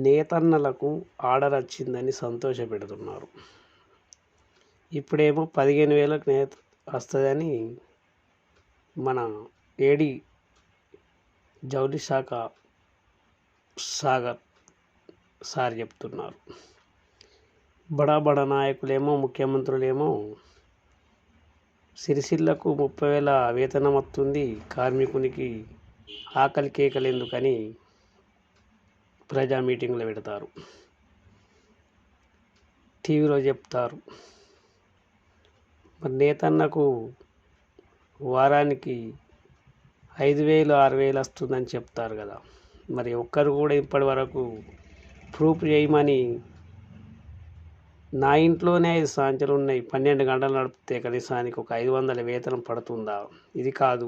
నేతన్నలకు order వచ్చిందని సంతోషపెడుతున్నారు. ఇప్పుడేమో 15,000కు వస్తుందని మన ఏడి జౌళి శాఖ సాగర్ సార్ చెప్తున్నారు. బడా నాయకులేమో ముఖ్యమంత్రులేమో సిరిసిల్లకు 30,000 వేతనం వస్తుంది, కార్మికునికి ఆకలి కేకలు ఎందుకని ప్రజా మీటింగ్లో పెడతారు, టీవీలో చెప్తారు. మరి నేతన్నకు వారానికి 5,000 6,000 వస్తుందని చెప్తారు కదా. మరి ఒక్కరు కూడా ఇప్పటి వరకు ప్రూఫ్ చేయమని, నా ఇంట్లోనే 5 సాంచలు ఉన్నాయి, 12 గంటలు నడిపితే కనీసానికి ఒక 500 వేతనం పడుతుందా? ఇది కాదు,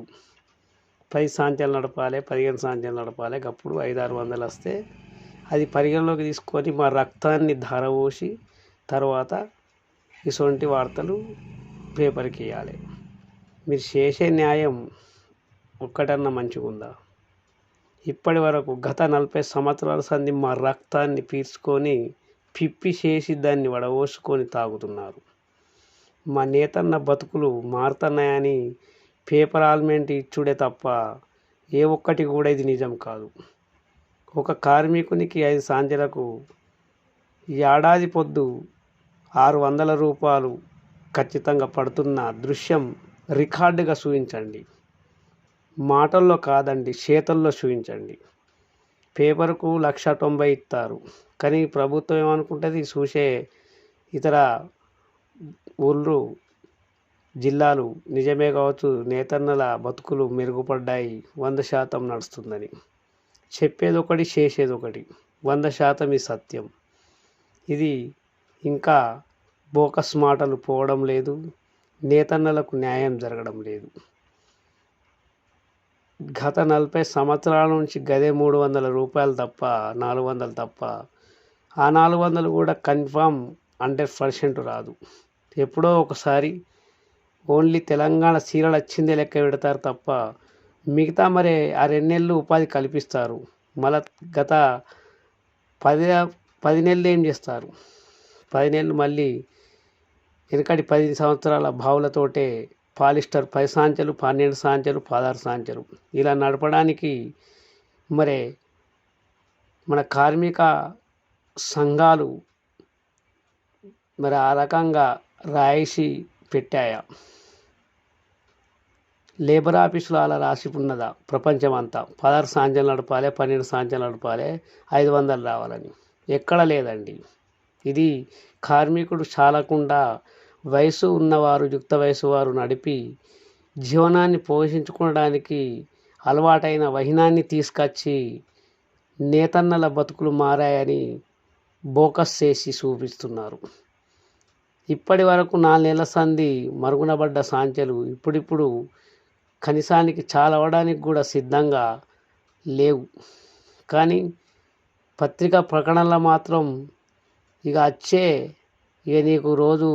10 సాంచలు నడపాలి, 15 సాంచలు నడపాలి, అప్పుడు 500-600 వస్తే అది పరిగణలోకి తీసుకొని మా రక్తాన్ని ధారపోసి తర్వాత ఇటువంటి వార్తలు పేపర్కి వేయాలి. మీరు చేసే న్యాయం ఒక్కటన్నా మంచిగుందా? ఇప్పటి వరకు గత 40 సంవత్సరాల సంది మా రక్తాన్ని పీల్చుకొని పిప్పి చేసి దాన్ని వడవోసుకొని తాగుతున్నారు. మా నేతన్న బతుకులు మారుతున్నాయని పేపర్ ఆల్మెంట్ ఇచ్చుడే తప్ప ఏ ఒక్కటి కూడా ఇది నిజం కాదు. ఒక కార్మికునికి 5 సాంజలకు ఏడాది పొద్దు 600 రూపాయలు ఖచ్చితంగా పడుతున్న దృశ్యం రికార్డుగా చూపించండి. మాటల్లో కాదండి, చేతల్లో చూపించండి. పేపర్కు 1,90,000 ఇస్తారు, కానీ ప్రభుత్వం ఏమనుకుంటుంది, చూసే ఇతర ఊళ్ళు జిల్లాలు నిజమే కావచ్చు, నేతన్నల బతుకులు మెరుగుపడ్డాయి, 100% నడుస్తుందని. చెప్పేది ఒకటి, చేసేది ఒకటి, 100% ఈ సత్యం. ఇది ఇంకా బోకస్ మాటలు పోవడం లేదు, నేతన్నలకు న్యాయం జరగడం లేదు. గత 40 సంవత్సరాల నుంచి గదే 300 రూపాయలు తప్ప 400 తప్ప, ఆ 400 కూడా కన్ఫామ్ 100% రాదు. ఎప్పుడో ఒకసారి ఓన్లీ తెలంగాణ సీరియల్ వచ్చిందే లెక్క పెడతారు తప్ప మిగతా మరి ఆ 2 నెలలు ఉపాధి కల్పిస్తారు. మళ్ళా గత 10 నెలలు ఏం చేస్తారు? 10 నెలలు మళ్ళీ వెనకటి 10 సంవత్సరాల బావులతోటే పాలిస్టర్ 10 సాంచలు, 12 సాంచలు, 16 సాంచలు ఇలా నడపడానికి మరి మన కార్మిక సంఘాలు మరి ఆ రకంగా రాసి పెట్టాయా? లేబర్ ఆఫీసులో అలా రాసి ఉన్నదా? ప్రపంచం అంతా 16 సాంచలు నడపాలి, 12 సాంచలు నడపాలి, 500 రావాలని ఎక్కడ లేదండి. ఇది కార్మికుడు చాలకుండా వయసు ఉన్నవారు, యుక్త వయసు వారు నడిపి జీవనాన్ని పోషించుకోవడానికి అలవాటైన వహినాన్ని తీసుకొచ్చి నేతన్నల బతుకులు మారాయని బోకస్ చేసి చూపిస్తున్నారు. ఇప్పటి వరకు 4 నెలల సంధి మరుగునబడ్డ సాంచలు ఇప్పుడిప్పుడు కనీసానికి చాలవడానికి కూడా సిద్ధంగా లేవు. కానీ పత్రికా ప్రకటనలో మాత్రం ఇక నీకు రోజు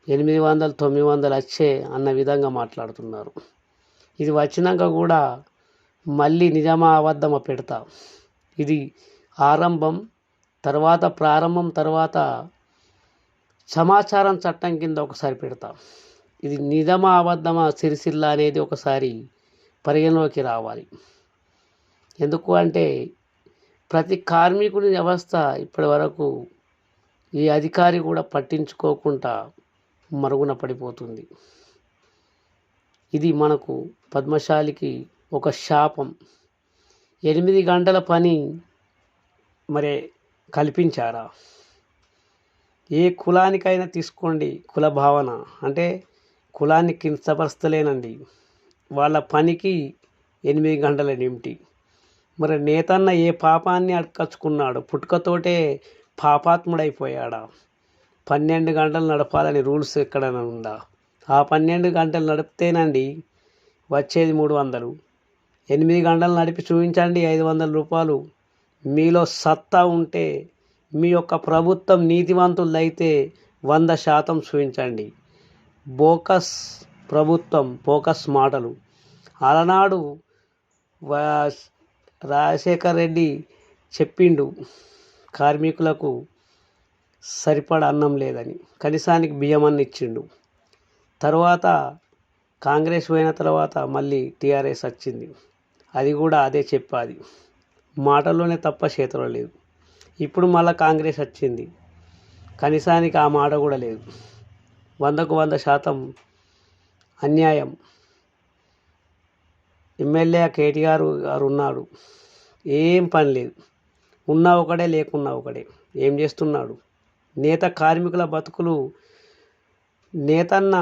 800-900 వచ్చే అన్న విధంగా మాట్లాడుతున్నారు. ఇది వచ్చినాక కూడా మళ్ళీ నిజమా అబద్ధమా పెడతా. ఇది ఆరంభం, తర్వాత ప్రారంభం, తర్వాత సమాచారం చట్టం కింద ఒకసారి పెడతా. ఇది నిజమా అబద్ధమా సిరిసిల్ల అనేది ఒకసారి పరిగణలోకి రావాలి. ఎందుకు అంటే ప్రతి కార్మికుడి వ్యవస్థ ఇప్పటి వరకు ఈ అధికారి కూడా పట్టించుకోకుండా మరుగున పడిపోతుంది. ఇది మనకు పద్మశాలికి ఒక శాపం. 8 గంటల పని మరి కల్పించారా? ఏ కులానికైనా తీసుకోండి, కుల భావన అంటే కులాన్ని కించపరచలేనండి. వాళ్ళ పనికి 8 గంటల నిమిటి. మరి నేతన్న ఏ పాపాన్ని అడకచ్చుకున్నాడు? పుట్టుకతోటే పాపాత్ముడైపోయాడా? 12 గంటలు నడపాలని రూల్స్ ఎక్కడైనా ఉందా? ఆ 12 గంటలు నడిపితేనండి వచ్చేది 300. 8 గంటలు నడిపి చూపించండి 500 రూపాయలు. మీలో సత్తా ఉంటే, మీ యొక్క ప్రభుత్వం నీతివంతులైతే 100% చూపించండి. బోకస్ ప్రభుత్వం, బోకస్ మాటలు. అలనాడు రాజశేఖర్ రెడ్డి చెప్పిండు, కార్మికులకు సరిపడ అన్నం లేదని, కనీసానికి బియ్యం అన్న ఇచ్చిండు. తర్వాత కాంగ్రెస్ పోయిన తర్వాత మళ్ళీ టీఆర్ఎస్ వచ్చింది, అది కూడా అదే చెప్పాది, మాటల్లోనే తప్ప చేతలో లేదు. ఇప్పుడు మళ్ళీ కాంగ్రెస్ వచ్చింది, కనీసానికి ఆ మాట కూడా లేదు. 100కు 100% అన్యాయం. ఎమ్మెల్యే కేటీఆర్ గారు ఉన్నాడు, ఏం పని లేదు, ఉన్నా ఒకడే లేకున్నా ఒకడే. ఏం చేస్తున్నాడు? నేత కార్మికుల బతుకులు నేతన్న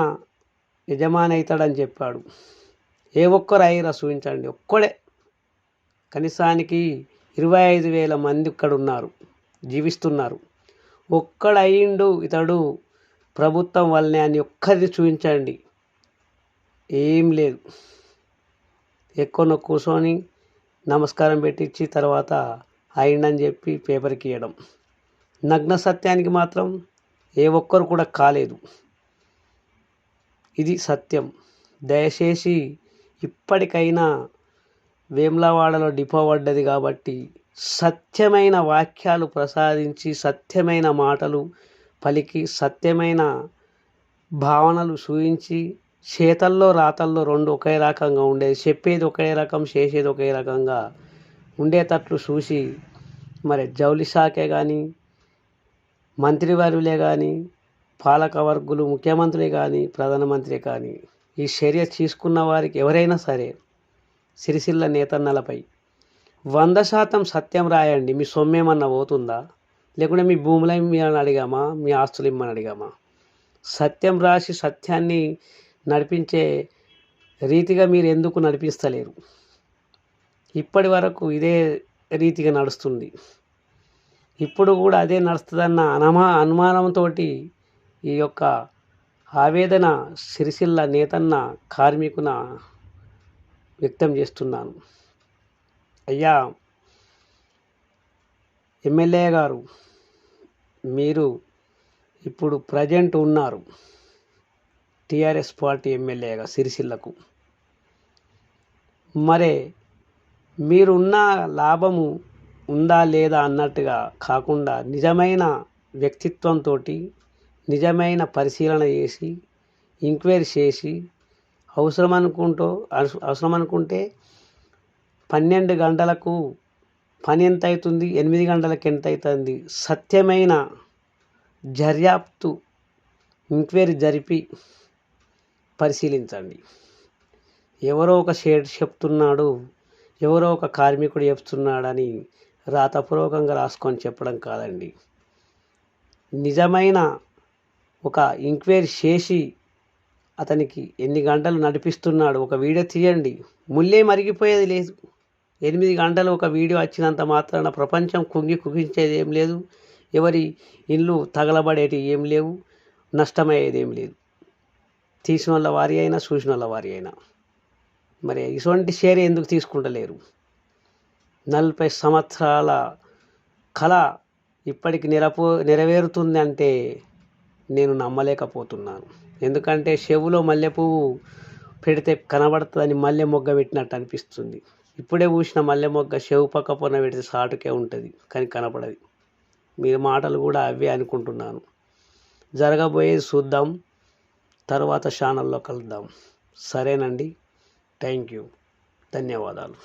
యజమాని అవుతాడని చెప్పాడు. ఏ ఒక్కరు అయ్యిరా చూపించండి, ఒక్కడే. కనీసానికి 25,000 మంది ఇక్కడ ఉన్నారు, జీవిస్తున్నారు. ఒక్కడయ్యిండు ఇతడు ప్రభుత్వం వల్లనే అని ఒక్కరిది చూపించండి. ఏం లేదు. ఎక్కువ కూర్చొని నమస్కారం పెట్టించి తర్వాత అయిందని చెప్పి పేపర్కి ఇవ్వడం. నగ్న సత్యానికి మాత్రం ఏ ఒక్కరు కూడా కాలేదు. ఇది సత్యం. దయచేసి ఇప్పటికైనా వేములవాడలో డిపో పడ్డది కాబట్టి సత్యమైన వాక్యాలు ప్రసాదించి, సత్యమైన మాటలు పలికి, సత్యమైన భావనలు చూయించి, చేతల్లో రాతల్లో రెండు ఒకే రకంగా ఉండేది, చెప్పేది ఒకే రకం, చేసేది ఒకే రకంగా ఉండేటట్లు చూసి, మరి జౌలి శాఖే కానీ, మంత్రివర్యులే కానీ, పాలకవర్గులు, ముఖ్యమంత్రి కానీ, ప్రధానమంత్రి కానీ ఈ చర్య తీసుకున్న వారికి ఎవరైనా సరే సిరిసిల్ల నేతన్నలపై 100% సత్యం రాయండి. మీ సొమ్మేమన్నా పోతుందా? లేకుంటే మీ భూములు ఇమ్మని అడిగామా? మీ ఆస్తులు ఇమ్మని అడిగామా? సత్యం రాసి సత్యాన్ని నడిపించే రీతిగా మీరు ఎందుకు నడిపిస్తలేరు? ఇప్పటి వరకు ఇదే రీతిగా నడుస్తుంది, ఇప్పుడు కూడా అదే నడుస్తుందన్న అనుమానంతో ఈ యొక్క ఆవేదన సిరిసిల్ల నేతన్న కార్మికున వ్యక్తం చేస్తున్నాను. అయ్యా ఎమ్మెల్యే గారు, మీరు ఇప్పుడు ప్రజెంట్ ఉన్నారు టీఆర్ఎస్ పార్టీ ఎమ్మెల్యేగా సిరిసిల్లకు. మరే మీరున్న లాభము ఉందా లేదా అన్నట్టుగా కాకుండా నిజమైన వ్యక్తిత్వంతో, నిజమైన పరిశీలన చేసి, ఎంక్వైరీ చేసి, అవసరం అనుకుంటే 12 గంటలకు పని ఎంత అవుతుంది, 8 గంటలకు ఎంత అవుతుంది, సత్యమైన దర్యాప్తు ఎంక్వైరీ జరిపి పరిశీలించండి. ఎవరో ఒక షేడ్ చెప్తున్నాడు, ఎవరో ఒక కార్మికుడు చెప్తున్నాడని రాతపూర్వకంగా రాసుకొని చెప్పడం కాదండి. నిజమైన ఒక ఎంక్వైరీ చేసి అతనికి ఎన్ని గంటలు నడిపిస్తున్నాడు ఒక వీడియో తీయండి. ముల్లే మరిగిపోయేది లేదు. 8 గంటలు ఒక వీడియో వచ్చినంత మాత్రాన ప్రపంచం కుగించేది ఏం లేదు, ఎవరి ఇల్లు తగలబడేటి ఏం లేవు, నష్టమయ్యేది ఏం లేదు. తీసిన వాళ్ళ వారి అయినా, చూసిన వాళ్ళ వారి అయినా. మరి ఇటువంటి షేర్ ఎందుకు తీసుకుంటలేరు? 40 సంవత్సరాల కళ ఇప్పటికి నెరవేరుతుంది అంటే నేను నమ్మలేకపోతున్నాను. ఎందుకంటే చెవులో మల్లెపువ్వు పెడితే కనబడుతుందని మల్లె మొగ్గ పెట్టినట్టు అనిపిస్తుంది. ఇప్పుడే పూసిన మల్లె మొగ్గ చెవు పక్క పొన్న పెడితే సాటుకే ఉంటుంది, కానీ కనపడదు. మీ మాటలు కూడా అవే అనుకుంటున్నాను. జరగబోయేది చూద్దాం, తర్వాత ఛానల్లో కలుద్దాం. సరేనండి, థ్యాంక్ యూ, ధన్యవాదాలు.